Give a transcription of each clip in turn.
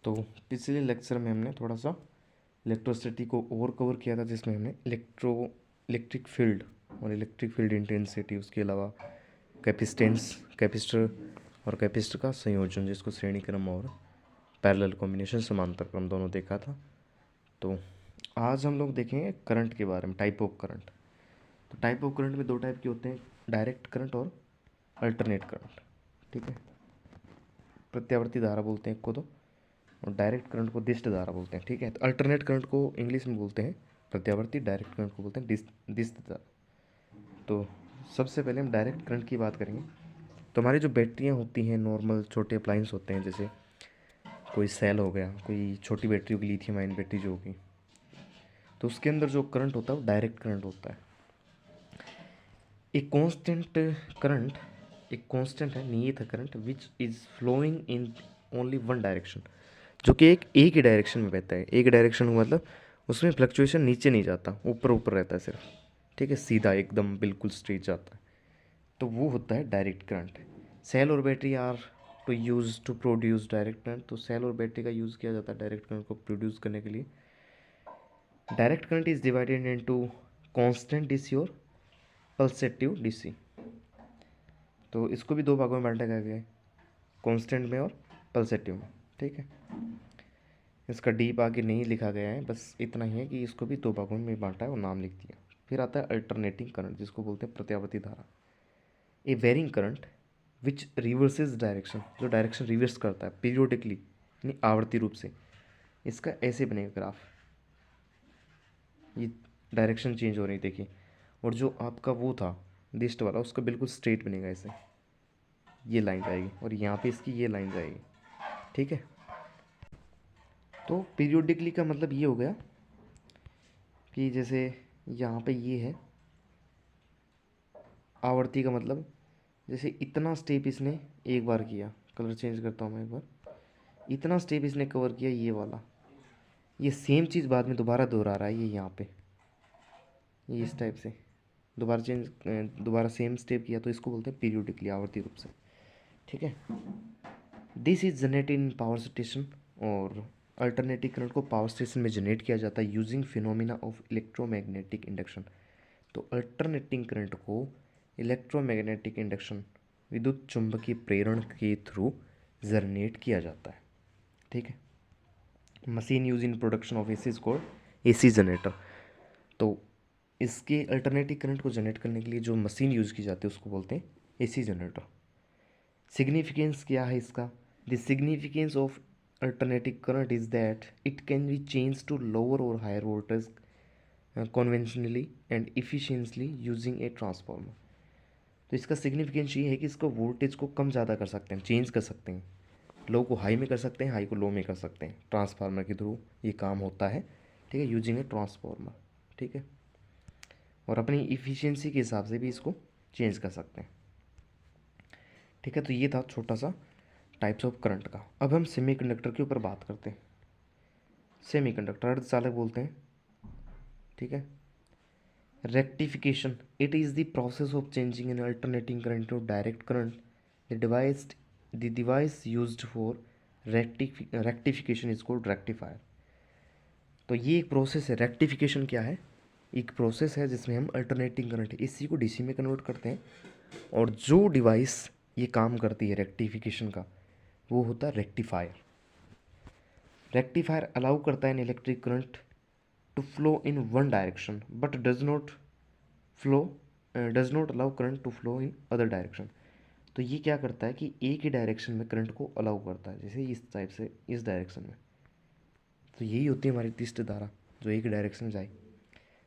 तो पिछले लेक्चर में हमने थोड़ा सा इलेक्ट्रिसिटी को और कवर किया था, जिसमें हमने इलेक्ट्रिक फील्ड और इलेक्ट्रिक फील्ड इंटेंसिटी, उसके अलावा कैपेसिटेंस, कैपेसिटर और कैपेसिटर का संयोजन, जिसको श्रेणी क्रम और पैरेलल कॉम्बिनेशन, समांतर क्रम, दोनों देखा था। तो आज हम लोग देखेंगे करंट के बारे में, टाइप ऑफ करंट। तो टाइप ऑफ करंट में दो टाइप के होते हैं, डायरेक्ट करंट और अल्टरनेट करंट। ठीक है, प्रत्यावर्ती धारा बोलते हैं एक को तो, और डायरेक्ट करंट को दिष्ट धारा बोलते हैं। ठीक है, तो अल्टरनेट करंट को इंग्लिश में बोलते हैं प्रत्यावर्ती, डायरेक्ट करंट को बोलते हैं दिष्ट धारा। तो सबसे पहले हम डायरेक्ट करंट की बात करेंगे। तो हमारी जो बैटरियाँ होती हैं, नॉर्मल छोटे अप्लाइंस होते हैं, जैसे कोई सेल हो गया, कोई छोटी बैटरी होगी, लिथियम आयन बैटरी जो होगी, तो उसके अंदर जो करंट होता है वो डायरेक्ट करंट होता है। एक कांस्टेंट करंट, एक कांस्टेंट है, नियत है current, which is flowing in only one direction, जो कि एक ही डायरेक्शन में बहता है। एक डायरेक्शन मतलब उसमें फ्लक्चुएशन नीचे नहीं जाता, ऊपर ऊपर रहता है सिर्फ। ठीक है, सीधा एकदम बिल्कुल स्ट्रेट जाता है, तो वो होता है डायरेक्ट करंट। सेल और battery are to use to produce direct current. तो सेल और बैटरी का यूज़ किया जाता है डायरेक्ट करंट को प्रोड्यूस करने के लिए। Direct current is divided into constant DC और पल्सेटिव डीसी। तो इसको भी दो भागों में बांटा गया है, कांस्टेंट में और पल्सेटिव में। ठीक है, इसका डीप आगे नहीं लिखा गया है, बस इतना ही है कि इसको भी दो भागों में बांटा है और नाम लिख दिया। फिर आता है अल्टरनेटिंग करंट, जिसको बोलते हैं प्रत्यावर्ती धारा। A varying current which reverses direction, जो डायरेक्शन रिवर्स करता है पीरियोडिकली, यानी आवर्ती रूप से। इसका ऐसे बनेगा ग्राफ, ये डायरेक्शन चेंज हो रही देखिए, और जो आपका वो था दिस्ट वाला, उसका बिल्कुल स्ट्रेट बनेगा ऐसे, ये लाइन जाएगी और यहाँ पे इसकी ये लाइन जाएगी। ठीक है, तो पीरियोडिकली का मतलब ये हो गया कि जैसे यहाँ पे ये है, आवर्ती का मतलब जैसे इतना स्टेप इसने एक बार किया, कलर चेंज करता हूँ मैं एक बार, इतना स्टेप इसने कवर किया ये वाला, ये सेम चीज़ बाद में दोबारा दोहरा रहा है, ये यहाँ पे, ये इस टाइप से दोबारा सेम स्टेप किया, तो इसको बोलते हैं पीरियोडिकली, आवर्ती रूप से। ठीक है, this is generated in power station, और अल्टरनेटिव करंट को पावर स्टेशन में जनरेट किया जाता है using phenomena of electromagnetic induction. तो अल्टरनेटिंग करंट को इलेक्ट्रोमैग्नेटिक इंडक्शन, विद्युत चुंबकीय प्रेरण के थ्रू जनरेट किया जाता है। ठीक है, machine use in production of AC is called AC generator. तो इसके अल्टरनेटिव करंट को जनरेट करने के लिए जो मशीन यूज़ की जाती है उसको बोलते हैं एसी जनरेटर। सिग्निफिकेंस क्या है इसका? The significance of alternative current is that it can be change to lower or higher voltage conventionally and efficiently using a transformer. तो इसका सिग्निफिकेंस ये है कि इसको वोल्टेज को कम ज़्यादा कर सकते हैं, चेंज कर सकते हैं, लो को हाई में कर सकते हैं, हाई को लो में कर सकते हैं, ट्रांसफार्मर के थ्रू ये काम होता है। ठीक है, यूजिंग ए ट्रांसफार्मर। ठीक है, और अपनी इफ़िशियंसी के हिसाब से भी इसको चेंज कर सकते हैं। ठीक है, तो ये था छोटा सा टाइप्स ऑफ करंट का। अब हम सेमीकंडक्टर के ऊपर बात करते हैं। सेमीकंडक्टर अर्धचालक बोलते हैं। ठीक है, rectification, it is the process of changing an alternating current to direct current. The device used for rectification is called rectifier. तो ये एक प्रोसेस है। रेक्टिफिकेशन क्या है? एक प्रोसेस है जिसमें हम अल्टरनेटिंग करंट एसी को डीसी में कन्वर्ट करते हैं, और जो डिवाइस ये काम करती है रेक्टिफिकेशन का, वो होता है रेक्टिफायर। रेक्टिफायर अलाउ करता है an electric current to flow in one direction but flow does not allow current to flow in other direction. तो ये क्या करता है कि एक ही डायरेक्शन में करंट को अलाउ करता है, जैसे इस टाइप से इस डायरेक्शन में। तो यही होती है हमारी दिष्ट धारा, जो एक डायरेक्शन में जाए।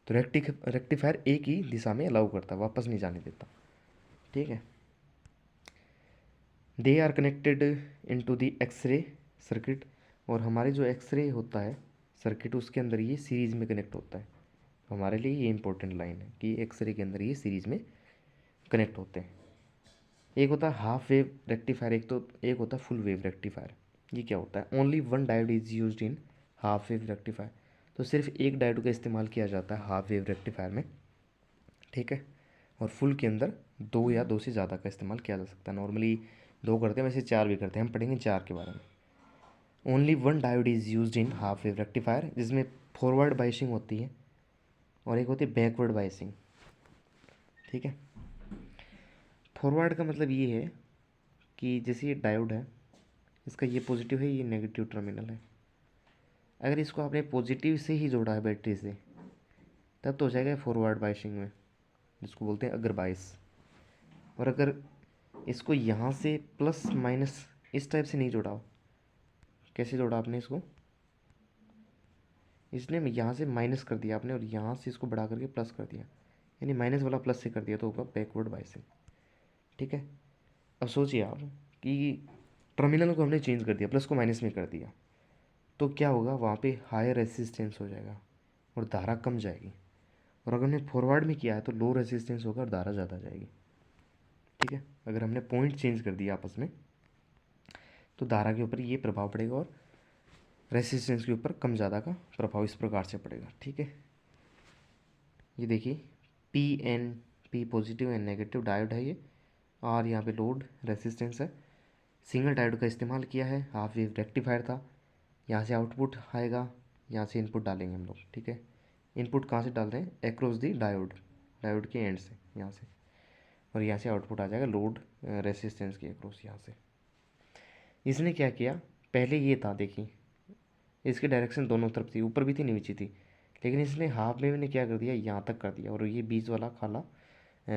तो रेक्टिफायर एक ही दिशा में अलाउ करता है, वापस नहीं जाने देता। ठीक है, they are connected into the X-ray circuit, और हमारे जो एक्सरे होता है सर्किट, उसके अंदर ये सीरीज़ में कनेक्ट होता है। हमारे लिए ये इंपॉर्टेंट लाइन है कि एक्सरे के अंदर ये सीरीज़ में कनेक्ट होते हैं। एक होता है हाफ वेव रेक्टिफायर, एक होता है फुल वेव रेक्टिफायर। ये क्या होता है? Only one diode is used in half wave rectifier. तो सिर्फ एक डायोड का इस्तेमाल किया जाता है हाफ वेव रेक्टिफायर में। ठीक है, और फुल के अंदर दो या दो से ज़्यादा का इस्तेमाल किया जा सकता है। नॉर्मली दो करते हैं, वैसे चार भी करते हैं, हम पढ़ेंगे चार के बारे में। Only one diode is used in half wave rectifier, जिसमें फॉरवर्ड बाइसिंग होती है और एक होती है बैकवर्ड बाइसिंग। ठीक है, फॉरवर्ड का मतलब ये है कि जैसे ये डायोड है, इसका ये पॉजिटिव है, ये नेगेटिव टर्मिनल है। अगर इसको आपने पॉजिटिव से ही जोड़ा है बैटरी से, तब तो हो जाएगा फॉरवर्ड बाइसिंग में, जिसको बोलते हैं अगर बाइस। और अगर इसको यहाँ से प्लस माइनस इस टाइप से नहीं जोड़ा हो, कैसे जोड़ा आपने इसको, इसने यहाँ से माइनस कर दिया आपने और यहाँ से इसको बढ़ा करके प्लस कर दिया, यानी माइनस वाला प्लस से कर दिया, तो होगा बैकवर्ड बाइसिंग। ठीक है, अब सोचिए आप कि टर्मिनल को हमने चेंज कर दिया, प्लस को माइनस में कर दिया, तो क्या होगा, वहाँ पे हायर रेसिस्टेंस हो जाएगा और धारा कम जाएगी। और अगर हमने फॉरवर्ड में किया है तो लो रेसिस्टेंस होगा और धारा ज़्यादा जाएगी। ठीक है, अगर हमने पॉइंट चेंज कर दिया आपस में, तो धारा के ऊपर ये प्रभाव पड़ेगा और रेसिस्टेंस के ऊपर कम ज़्यादा का प्रभाव इस प्रकार से पड़ेगा। ठीक है, ये देखिए P positive and negative diode है ये, और यहाँ पे लोड रेसिस्टेंस है। सिंगल डायोड का इस्तेमाल किया है, हाफ वेव रेक्टिफायर था। यहाँ से आउटपुट आएगा, यहाँ से इनपुट डालेंगे हम लोग। ठीक है, इनपुट कहाँ से डाल रहे हैं, एक्रॉस दी डायोड, डायोड के एंड से यहाँ से, और यहाँ से आउटपुट आ जाएगा लोड रेसिस्टेंस के एक्रॉस यहाँ से। इसने क्या किया, पहले ये था देखिए, इसकी डायरेक्शन दोनों तरफ थी, ऊपर भी थी नीचे थी, लेकिन इसने हाफ में ने क्या कर दिया, यहाँ तक कर दिया, और ये बीच वाला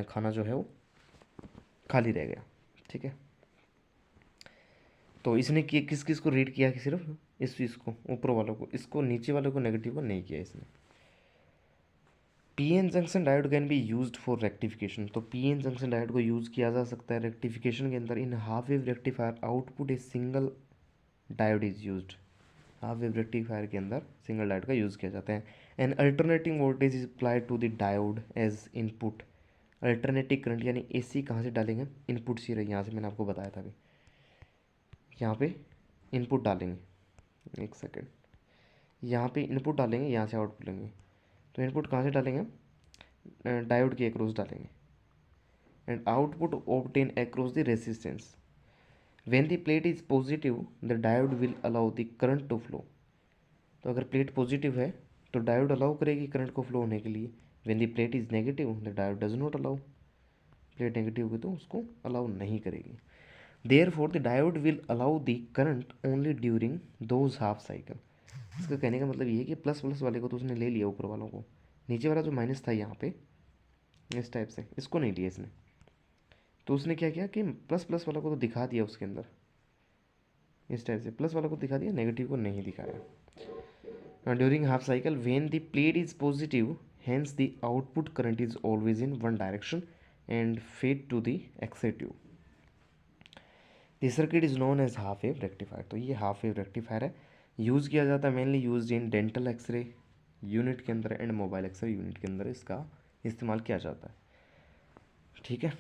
खाना जो है वो खाली रह गया। ठीक है, तो इसने किस किस को रीड किया कि सिर्फ इस चीज़ को, ऊपर वालों को, इसको नीचे वालों को, नेगेटिव को नहीं किया इसने। PN junction diode can be used for rectification, तो पीएन जंक्शन डायोड को यूज़ किया जा सकता है रेक्टिफिकेशन के अंदर। In half wave rectifier output a single diode is used, half wave rectifier के अंदर सिंगल डायोड का यूज़ किया जाता है। And alternating voltage is applied to the diode as input, alternative current यानी एसी कहाँ से डालेंगे, इनपुट से रही, यहाँ से मैंने आपको बताया था अभी, यहाँ पे इनपुट डालेंगे, एक सेकेंड, यहाँ पे इनपुट डालेंगे, यहाँ से आउटपुट लेंगे, तो इनपुट कहाँ से डालेंगे, डायोड के अक्रॉस डालेंगे, and output obtain across the resistance. When the plate is positive the diode will allow the current to flow, तो अगर प्लेट पॉजिटिव है तो डायोड अलाउ करेगी करंट को फ्लो होने के लिए। When the plate is negative the diode does not allow, plate negative होगी तो उसको अलाउ नहीं करेगी। Therefore the diode will allow the current only during those half cycle. इसका कहने का मतलब ये है कि प्लस प्लस वाले को तो उसने ले लिया, ऊपर वालों को, नीचे वाला जो माइनस था यहाँ पे इस टाइप से, इसको नहीं लिया इसने। तो उसने क्या किया कि प्लस प्लस वाला को तो दिखा दिया उसके अंदर, इस टाइप से प्लस वाला को दिखा दिया, नेगेटिव को नहीं दिखाया। During half cycle when the plate is positive hence the output current is always in one direction and fed to the exit tube. This circuit is known as half wave rectifier, तो ये half wave rectifier है, use किया जाता है mainly use in dental X-ray unit के अंदर and mobile x ray unit के अंदर इसका इस्तेमाल किया जाता है। ठीक है,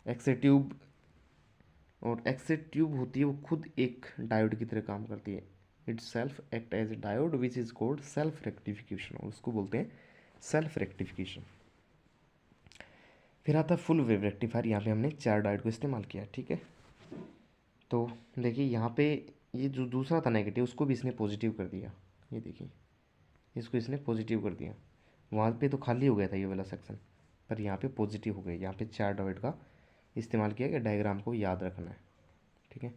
एक्सरे ट्यूब, और एक्सरे ट्यूब होती है वो खुद एक डायोड की तरह काम करती है, itself act as a diode which is called self rectification, और उसको बोलते हैं सेल्फ रेक्टिफिकेशन। फिर आता है फुल वेव रेक्टिफायर, यहाँ पे हमने 4 डायोड को इस्तेमाल किया। ठीक है, तो देखिए यहाँ पे ये जो दूसरा था नेगेटिव, उसको भी इसने पॉजिटिव कर दिया, ये देखिए इसको इसने पॉजिटिव कर दिया, वहाँ पे तो खाली हो गया था ये वाला सेक्शन, पर यहाँ पे पॉजिटिव हो गया। यहाँ पे 4 डायोड का इस्तेमाल किया गया, डायग्राम को याद रखना है। ठीक है,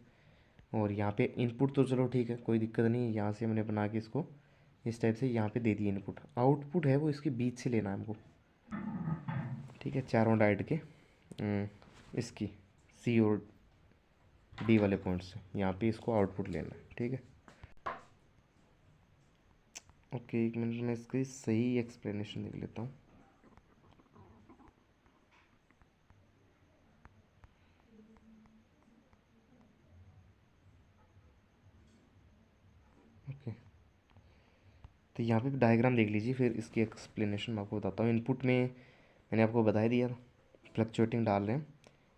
और यहाँ पे इनपुट तो चलो ठीक है, कोई दिक्कत नहीं है, यहाँ से हमने बना के इसको इस टाइप से यहाँ पे दे दिए इनपुट, आउटपुट है वो इसके बीच से लेना है हमको। ठीक है, चारों डायोड के इसकी सी और डी वाले पॉइंट से यहाँ पे इसको आउटपुट लेना है। ठीक है, ओके, एक मिनट में इसकी सही एक्सप्लेनेशन देख लेता हूँ। ओके, तो यहाँ पे डायग्राम देख लीजिए, फिर इसकी एक्सप्लेनेशन मैं आपको बताता हूँ। इनपुट में मैंने आपको बता दिया, फ्लक्चुएटिंग डाल रहे हैं,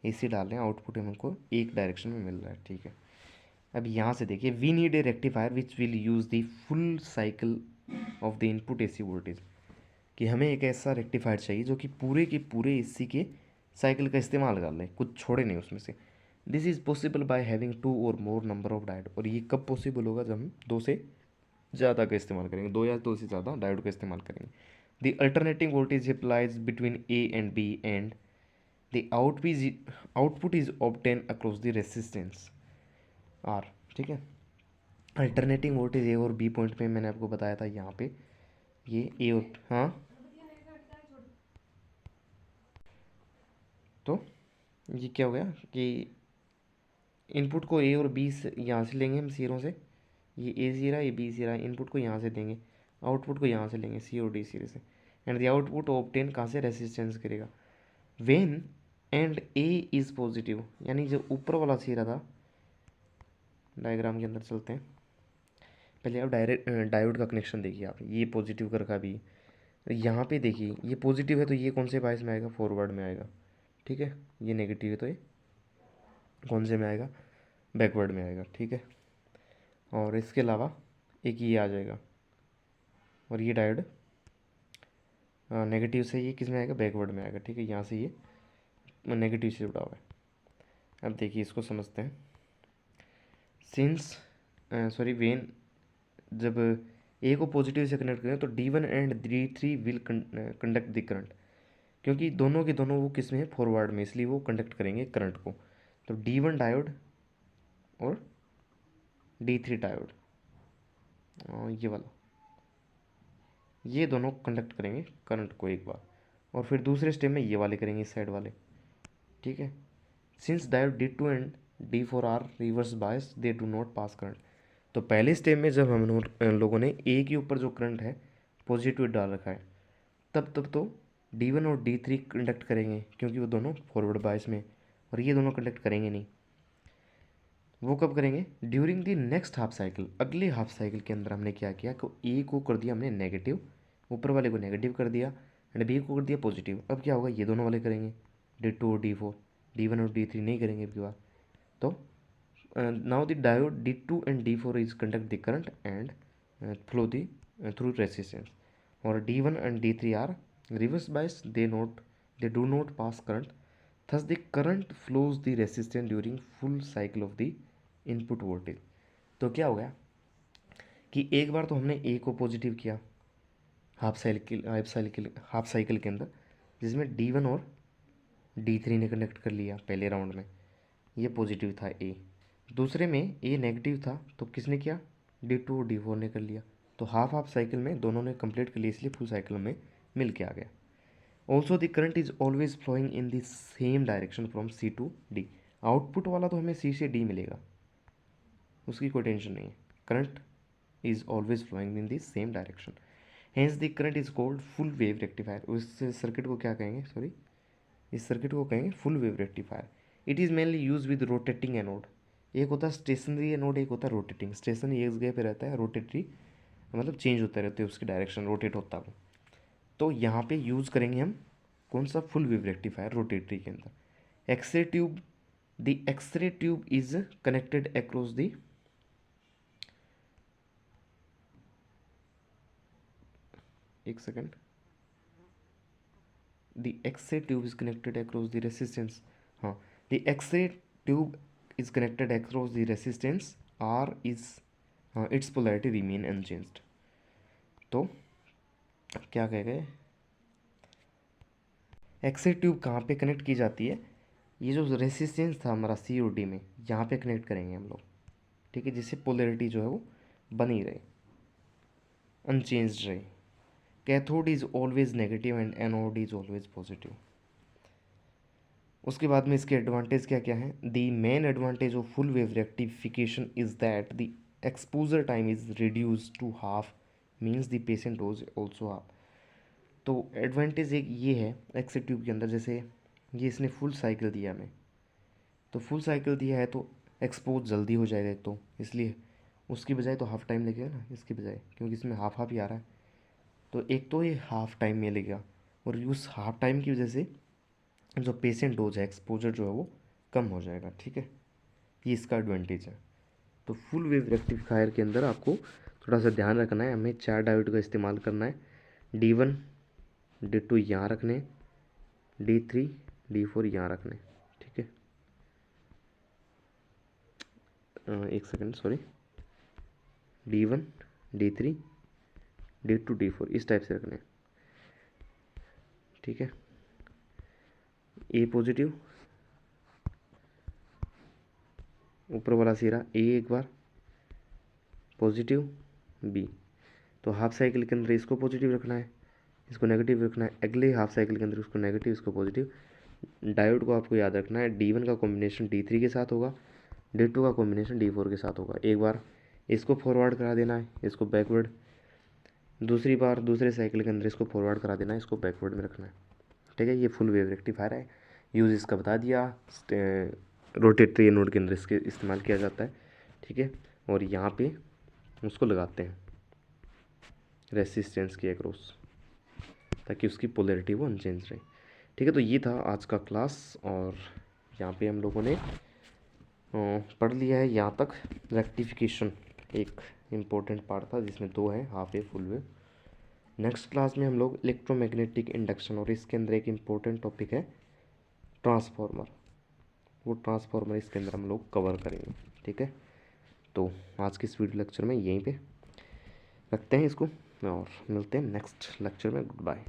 एसी डाल रहे हैं, आउटपुट हमको एक डायरेक्शन में मिल रहा है। ठीक है, अब यहाँ से देखिए, we need a rectifier which will use the full cycle of the input AC voltage, कि हमें एक ऐसा रेक्टिफायर चाहिए जो कि पूरे के पूरे एसी के साइकिल का इस्तेमाल कर ले, कुछ छोड़े नहीं उसमें से। This is possible by having two और मोर नंबर ऑफ डायोड। और ये कब पॉसिबल होगा, जब हम दो से ज़्यादा का इस्तेमाल करेंगे, दो या दो से ज़्यादा डायोड का इस्तेमाल करेंगे। The alternating voltage applies between A and B and the output is obtain across the resistance R. ठीक है, अल्टरनेटिंग वोल्टेज ए और बी पॉइंट पे मैंने आपको बताया था, यहाँ पे ये ए और हाँ, तो ये क्या हो गया कि इनपुट को ए और बी से यहाँ से लेंगे हम सिरों से, ये ए सिरा ये बी सिरा, इनपुट को यहाँ से देंगे, आउटपुट को यहाँ से लेंगे सी और डी सिरे से, एंड द आउटपुट ऑब्टेन कहाँ से, रेसिस्टेंस करेगा। When and A is positive, यानी जो ऊपर वाला सिरा था, डायग्राम के अंदर चलते हैं, पहले आप डायरेक्ट डायोड का कनेक्शन देखिए, आप ये पॉजिटिव कर रखा भी, यहाँ पे देखिए ये पॉजिटिव है तो ये कौन से बायस में आएगा, फॉरवर्ड में आएगा। ठीक है, ये नेगेटिव है तो ये कौन से में आएगा, बैकवर्ड में आएगा। ठीक है, और इसके अलावा एक ये आ जाएगा, और ये डायोड नेगेटिव से ये किस में आएगा, बैकवर्ड में आएगा। ठीक है, यहाँ से ये नेगेटिव से जुड़ा हुआ है। अब देखिए इसको समझते हैं। सिंस सॉरी वेन, जब ए को पॉजिटिव से कनेक्ट करें तो D1 and D3 will conduct the current, क्योंकि दोनों के दोनों वो किस में है, फॉरवर्ड में, इसलिए वो कंडक्ट करेंगे करंट को। तो D1 डायोड और D3 डायोड, ये वाला, ये दोनों कंडक्ट करेंगे करंट को एक बार, और फिर दूसरे स्टेप में ये वाले करेंगे, इस साइड वाले। ठीक है, since diode D2 and D4 are reverse bias they do not pass current. तो पहले स्टेप में जब हम लोगों ने ए के ऊपर जो करंट है पॉजिटिव डाल रखा है, तब तो D1 और D3 कंडक्ट करेंगे, क्योंकि वो दोनों फॉरवर्ड बायस में, और ये दोनों कंडक्ट करेंगे नहीं। वो कब करेंगे, during the next half cycle, अगले हाफ साइकिल के अंदर हमने क्या किया कि ए को कर दिया हमने नेगेटिव, ऊपर वाले को नेगेटिव कर दिया, एंड बी को कर दिया पॉजिटिव। अब क्या होगा, ये दोनों वाले करेंगे, D2 और D4, D1 और D3 नहीं करेंगे अब की बार। तो now the diode D2 and D4 is conduct the current and flow the through resistance, or D1 and D3 are reverse bias, they do not pass current, thus the current flows the resistance during full cycle of the input voltage। तो क्या हो गया कि एक बार तो हमने ए को positive किया हाफ साइकिल के अंदर, जिसमें D1 और D3 ने कनेक्ट कर लिया पहले राउंड में, ये पॉजिटिव था ए। दूसरे में ए नेगेटिव था तो किसने किया, D2 और D4 ने कर लिया। तो हाफ साइकिल में दोनों ने कंप्लीट कर लिया, इसलिए फुल साइकिल में मिल के आ गया। Also the current is always flowing in the same direction from C to D। Output वाला तो हमें C से D मिलेगा, उसकी कोई टेंशन नहीं है। Current is always flowing in the same direction, hence the current is called full wave rectifier. उस सर्किट को क्या कहेंगे, सॉरी, इस सर्किट को कहेंगे full wave rectifier. It is mainly use with rotating anode. एक होता है स्टेशनरी एनोड, एक होता है रोटेटिंग। स्टेशनरी एक जगह पे रहता है, रोटेटरी मतलब चेंज होते रहते हैं उसकी डायरेक्शन, रोटेट होता है वो। तो यहाँ पे यूज़ करेंगे हम कौन सा, फुल वेव रेक्टिफायर रोटेटरी के अंदर। X-ray tube, the X-ray tube is connected across the, एक second, the X-ray tube is connected across the resistance, हाँ, the X-ray tube is connected across the resistance R is, हाँ, its polarity remain unchanged। तो क्या कह गए, x ray tube कहाँ पे connect की जाती है, ये जो रेसिस्टेंस था हमारा सी और डी में, यहाँ पे कनेक्ट करेंगे हम लोग। ठीक है, जिससे पोलैरिटी जो है वो बनी रहे, अनचेंज्ड रहे। Cathode is always negative and anode is always positive. उसके बाद में इसके एडवांटेज क्या क्या है, the main advantage of full wave rectification is that the exposure time is reduce to half, means the patient dose also half. तो advantage एक ये है एक्सरे ट्यूब के अंदर, जैसे ये इसने फुल साइकिल दिया हमें, तो फुल साइकिल दिया है तो एक्सपोज जल्दी हो जाएगा एक तो, इसलिए उसकी बजाय तो हाफ टाइम लगेगा ना इसकी बजाय, क्योंकि इसमें हाफ हाफ ही आ रहा है। तो एक तो ये हाफ टाइम में लगेगा, और उस हाफ टाइम की वजह से जो पेशेंट डोज है, एक्सपोजर जो है वो कम हो जाएगा। ठीक है, ये इसका एडवांटेज है। तो फुल वेव रेक्टिफायर के अंदर आपको थोड़ा सा ध्यान रखना है, हमें 4 डायोड का इस्तेमाल करना है। D1 D2 यहाँ रखने, D3 D4 यहाँ रखने। ठीक है, एक second sorry, D1 D3 D2 D4 इस टाइप से रखने हैं, ठीक है। ए पॉजिटिव, ऊपर वाला सिरा ए एक बार पॉजिटिव बी, तो हाफ साइकिल के अंदर इसको पॉजिटिव रखना है, इसको नेगेटिव रखना है, अगले हाफ साइकिल के अंदर इसको नेगेटिव इसको पॉजिटिव। डायोड को आपको याद रखना है, D1 का कॉम्बिनेशन D3 के साथ होगा, D2 का कॉम्बिनेशन D4 के साथ होगा। एक बार इसको फॉरवर्ड करा देना है, इसको बैकवर्ड, दूसरी बार दूसरे साइकिल के अंदर इसको फॉरवर्ड करा देना है, इसको बैकवर्ड में रखना है, ठीक है। ये फुल वेव रेक्टिफायर है, यूज़ इसका बता दिया, रोटेटरी एनोड के अंदर इसके इस्तेमाल किया जाता है, ठीक है। और यहाँ पे उसको लगाते हैं रेसिस्टेंस के अक्रॉस, ताकि उसकी पोलैरिटी वो अनचेंज रहे, ठीक है। तो ये था आज का क्लास, और यहाँ पे हम लोगों ने पढ़ लिया है यहाँ तक रेक्टिफिकेशन, एक इम्पोर्टेंट पार्ट था जिसमें दो है, half wave full wave. Next class में हम लोग इलेक्ट्रोमैग्नेटिक इंडक्शन, और इसके अंदर एक इम्पोर्टेंट टॉपिक है ट्रांसफार्मर, वो ट्रांसफार्मर इसके अंदर हम लोग कवर करेंगे, ठीक है। तो आज के इस वीडियो लेक्चर में यहीं पे रखते हैं इसको, और मिलते हैं नेक्स्ट लेक्चर में। Good bye.